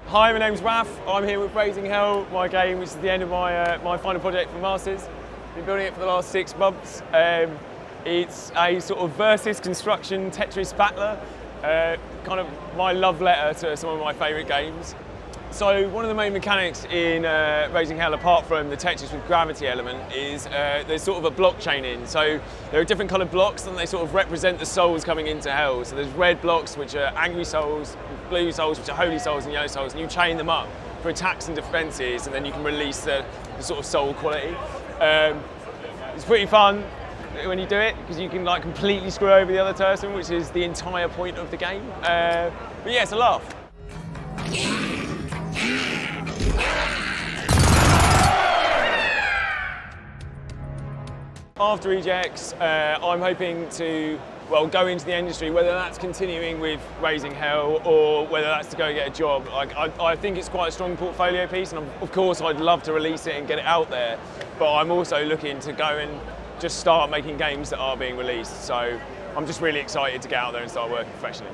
Hi, my name's Raf. I'm here with Raising Hell, my game, which is the end of my final project for Masters. Been building it for the last 6 months. It's a sort of versus construction Tetris battler, kind of my love letter to some of my favourite games. So one of the main mechanics in Raising Hell, apart from the Tetris with gravity element, is there's sort of a blockchain in. So there are different coloured blocks and they sort of represent the souls coming into hell. So there's red blocks, which are angry souls, blue souls, which are holy souls, and yellow souls, and you chain them up for attacks and defences, and then you can release the sort of soul quality. It's pretty fun when you do it, because you can like completely screw over the other person, which is the entire point of the game. But yeah, it's a laugh. After EGX, I'm hoping to go into the industry, whether that's continuing with Raising Hell or whether that's to go get a job. I think it's quite a strong portfolio piece, and of course I'd love to release it and get it out there, but I'm also looking to go and just start making games that are being released. So I'm just really excited to get out there and start working professionally.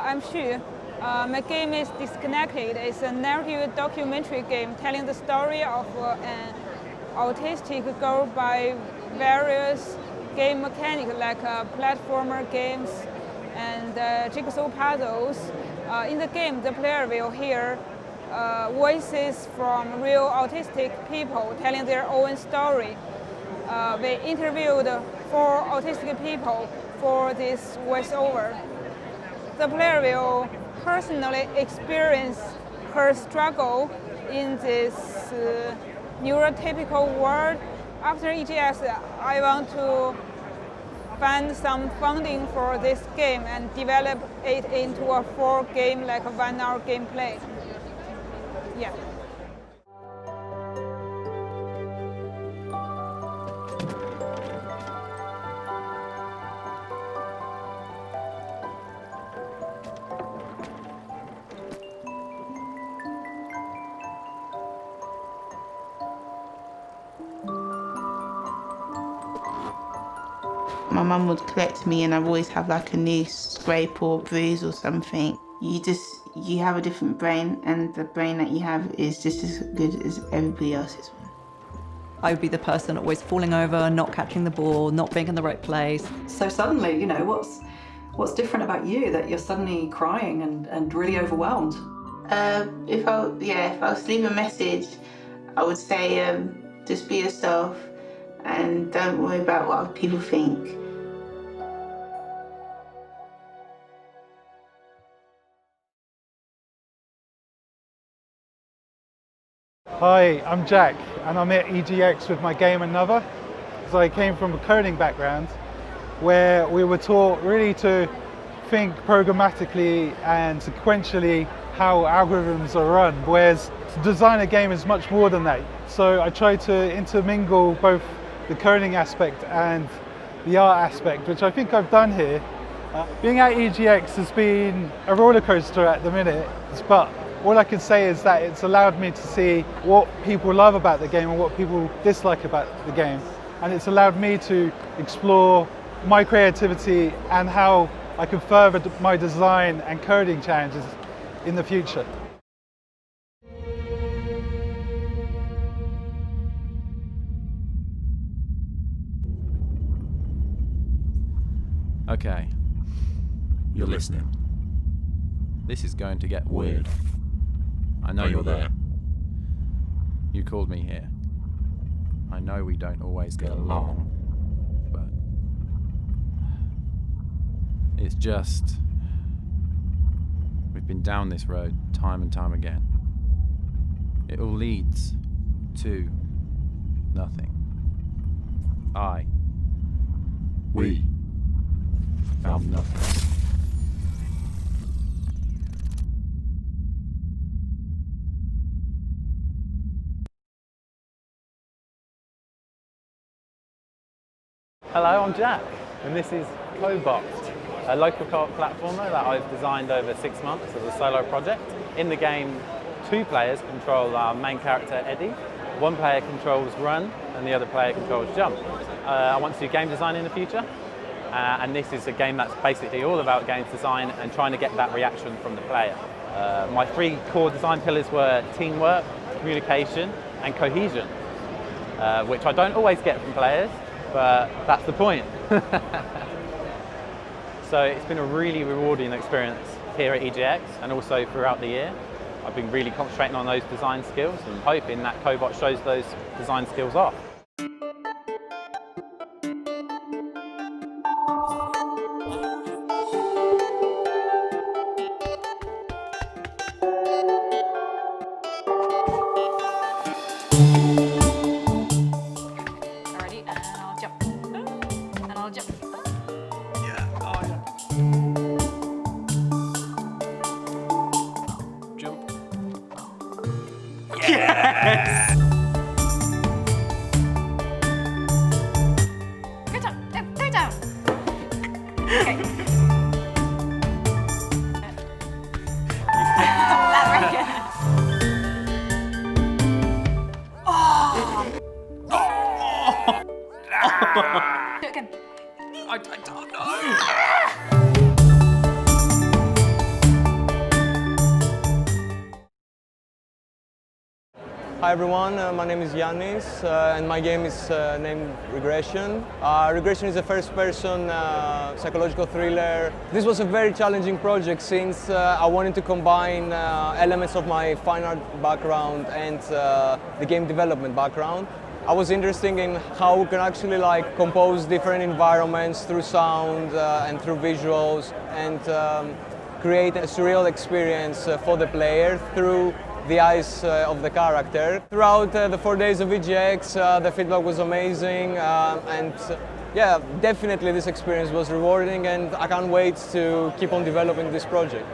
I'm Xu. My game is Disconnected. It's a narrative documentary game telling the story of an autistic girl by various game mechanics like platformer games and jigsaw puzzles. In the game, the player will hear voices from real autistic people telling their own story. We interviewed 4 autistic people for this voiceover. The player will personally experience her struggle in this neurotypical world. After EGX, I want to find some funding for this game and develop it into a full game, like a 1-hour gameplay. Yeah. My mum would collect me and I'd always have like a new scrape or bruise or something. You have a different brain, and the brain that you have is just as good as everybody else's one. I would be the person always falling over, not catching the ball, not being in the right place. So suddenly, you know, what's different about you that you're suddenly crying and really overwhelmed? If I was to leave a message, I would say just be yourself and don't worry about what other people think. Hi, I'm Jack and I'm at EGX with my game Another. So I came from a coding background where we were taught really to think programmatically and sequentially how algorithms are run, whereas to design a game is much more than that. So I tried to intermingle both the coding aspect and the art aspect, which I think I've done here. Being at EGX has been a roller coaster at the minute, but all I can say is that it's allowed me to see what people love about the game and what people dislike about the game. And it's allowed me to explore my creativity and how I can further my design and coding challenges in the future. Okay, you're listening. This is going to get weird. I know you're there. You called me here. I know we don't always get along, but it's just, we've been down this road time and time again. It all leads to nothing. We found nothing. Hello, I'm Jack, and this is Cobot, a local co-op platformer that I've designed over 6 months as a solo project. In the game, 2 players control our main character, Eddie. 1 player controls run, and the other player controls jump. I want to do game design in the future, and this is a game that's basically all about games design and trying to get that reaction from the player. My 3 core design pillars were teamwork, communication, and cohesion, which I don't always get from players, but that's the point. So it's been a really rewarding experience here at EGX and also throughout the year. I've been really concentrating on those design skills and hoping that Cobot shows those design skills off. Alrighty, and I'll jump. And I'll jump. Go down, go down. Okay. Do it again. I don't know. Hi everyone, my name is Yannis and my game is named Regression. Regression is a first-person psychological thriller. This was a very challenging project since I wanted to combine elements of my fine art background and the game development background. I was interested in how we can actually compose different environments through sound and through visuals and create a surreal experience for the player through the eyes of the character. Throughout the 4 days of EGX, the feedback was amazing, and yeah, definitely this experience was rewarding, and I can't wait to keep on developing this project.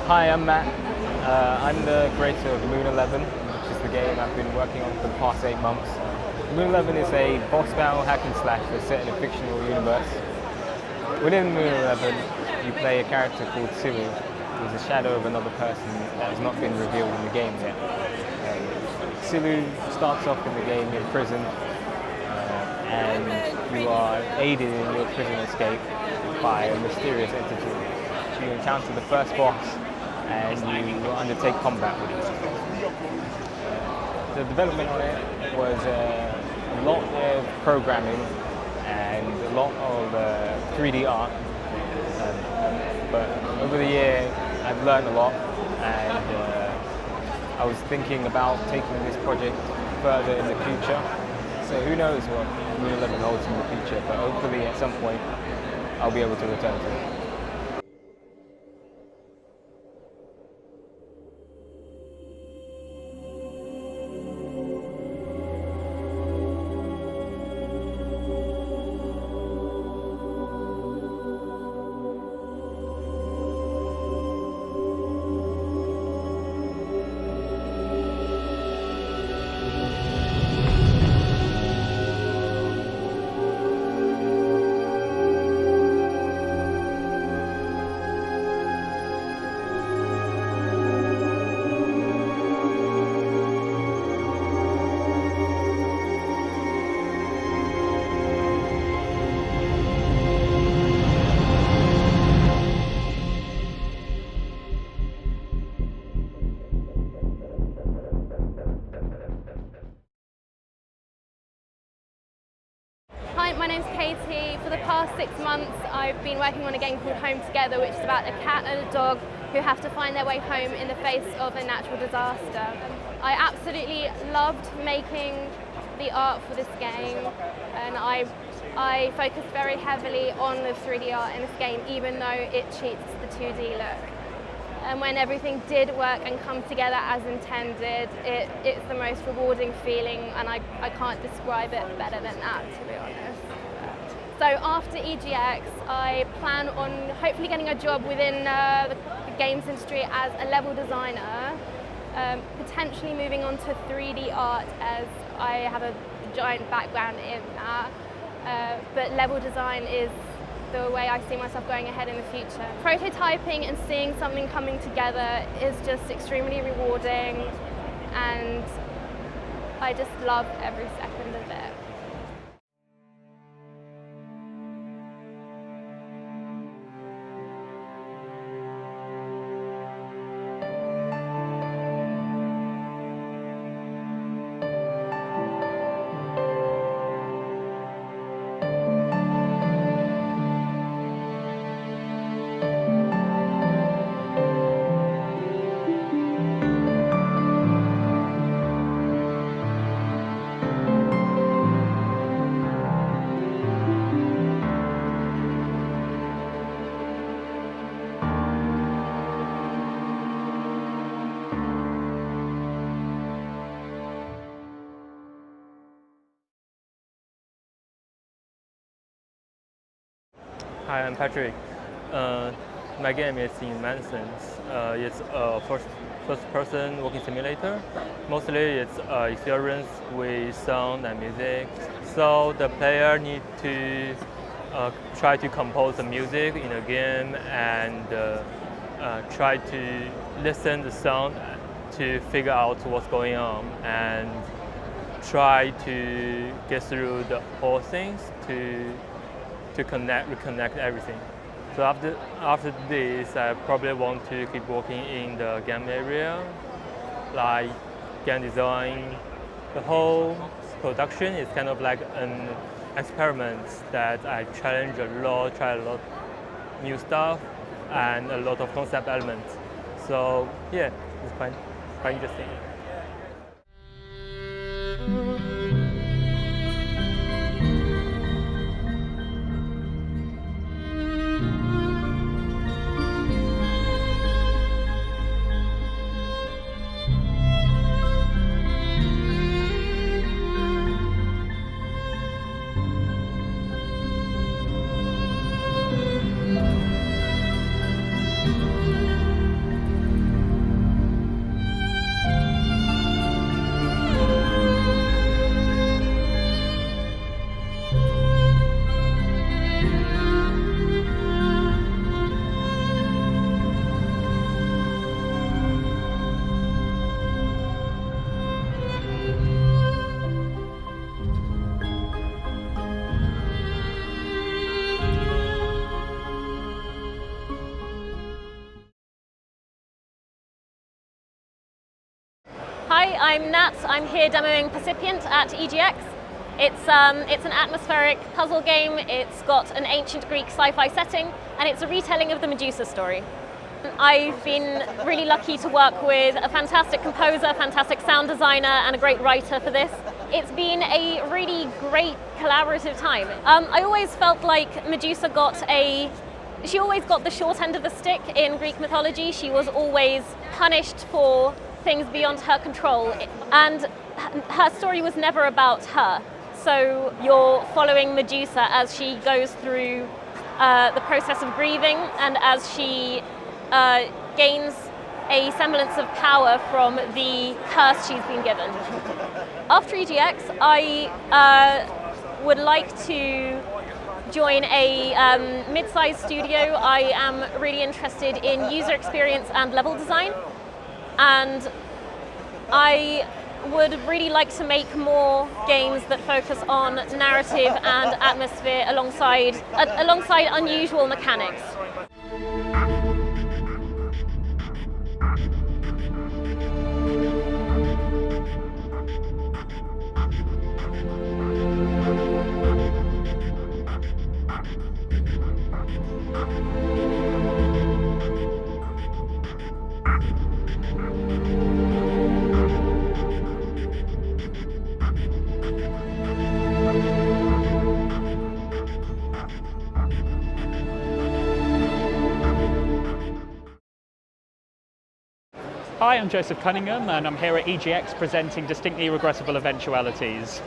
Hi, I'm Matt. I'm the creator of Moon 11, which is the game I've been working on for the past 8 months. Moon 11 is a boss battle hack and slash that's set in a fictional universe. Within Moon 11, you play a character called Cyril, who's a shadow of another person that has not been revealed in the game yet. Cyril starts off in the game in prison, and you are aided in your prison escape by a mysterious entity. You encounter the first boss and you undertake combat with it. The development on it was a lot of programming and a lot of 3D art. But over the year, I've learned a lot, and I was thinking about taking this project further in the future. So who knows what Moon 11 holds in the future, but hopefully at some point I'll be able to return to it. Hi, my name's Katie. For the past 6 months, I've been working on a game called Home Together, which is about a cat and a dog who have to find their way home in the face of a natural disaster. I absolutely loved making the art for this game, and I focused very heavily on the 3D art in this game, even though it cheats the 2D look. And when everything did work and come together as intended, it's the most rewarding feeling, and I can't describe it better than that, to be honest. So after EGX, I plan on hopefully getting a job within the games industry as a level designer, potentially moving on to 3D art, as I have a giant background in that. But level design is the way I see myself going ahead in the future. Prototyping and seeing something coming together is just extremely rewarding, and I just love every second of it. Hi, I'm Patrick. My game is in medicine. It's a first-person walking simulator. Mostly it's experience with sound and music. So the player needs to try to compose the music in a game and try to listen to the sound to figure out what's going on and try to get through the whole things to reconnect everything. So after this, I probably want to keep working in the game area, like game design. The whole production is kind of like an experiment that I challenge a lot, try a lot new stuff, and a lot of concept elements. So yeah, it's quite interesting. Hi, I'm Nat. I'm here demoing Percipient at EGX. It's an atmospheric puzzle game, it's got an ancient Greek sci-fi setting, and it's a retelling of the Medusa story. I've been really lucky to work with a fantastic composer, fantastic sound designer, and a great writer for this. It's been a really great collaborative time. I always felt like Medusa she always got the short end of the stick in Greek mythology. She was always punished for things beyond her control, and her story was never about her. So you're following Medusa as she goes through the process of grieving, and as she gains a semblance of power from the curse she's been given. After EGX, I would like to join a mid-sized studio. I am really interested in user experience and level design, and I would really like to make more games that focus on narrative and atmosphere alongside unusual mechanics. Hi, I'm Joseph Cunningham, and I'm here at EGX presenting Distinctly Regressible Eventualities.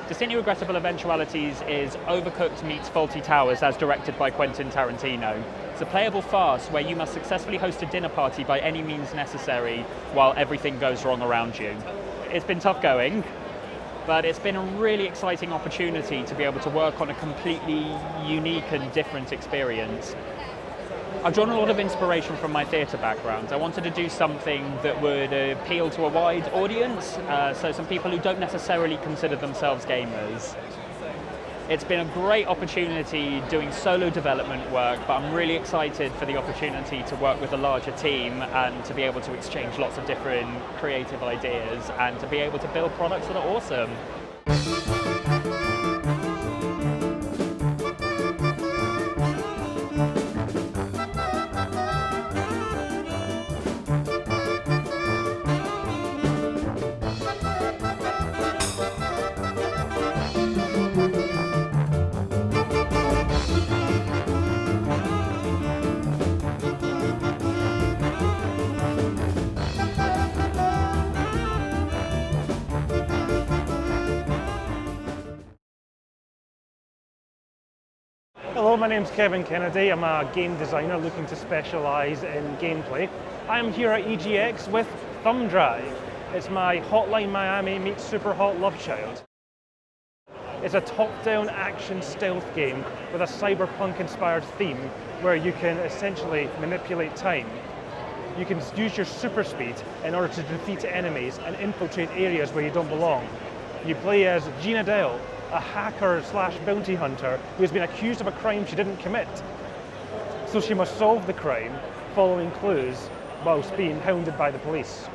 Distinctly Regressible Eventualities is Overcooked meets Fawlty Towers as directed by Quentin Tarantino. It's a playable farce where you must successfully host a dinner party by any means necessary while everything goes wrong around you. It's been tough going, but it's been a really exciting opportunity to be able to work on a completely unique and different experience. I've drawn a lot of inspiration from my theatre background. I wanted to do something that would appeal to a wide audience, so some people who don't necessarily consider themselves gamers. It's been a great opportunity doing solo development work, but I'm really excited for the opportunity to work with a larger team and to be able to exchange lots of different creative ideas and to be able to build products that are awesome. Hello, my name's Kevin Kennedy. I'm a game designer looking to specialise in gameplay. I am here at EGX with Thumb Drive. It's my Hotline Miami meets Super Hot Love Child. It's a top-down action stealth game with a cyberpunk-inspired theme where you can essentially manipulate time. You can use your super speed in order to defeat enemies and infiltrate areas where you don't belong. You play as Gina Dell, a hacker / bounty hunter who has been accused of a crime she didn't commit. So she must solve the crime, following clues, whilst being hounded by the police.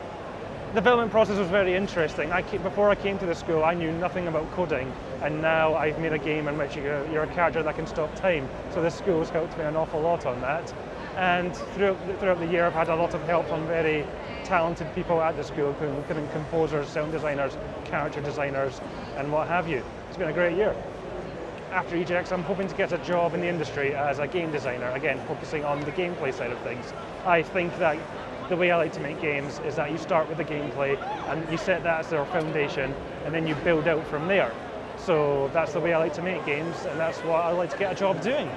The development process was very interesting. Before I came to the school, I knew nothing about coding, and now I've made a game in which you're a character that can stop time. So this school has helped me an awful lot on that. And throughout the year, I've had a lot of help from very talented people at the school, including composers, sound designers, character designers, and what have you. It's been a great year. After EGX, I'm hoping to get a job in the industry as a game designer, again, focusing on the gameplay side of things. I think that the way I like to make games is that you start with the gameplay and you set that as their foundation, and then you build out from there. So that's the way I like to make games, and that's what I like to get a job doing.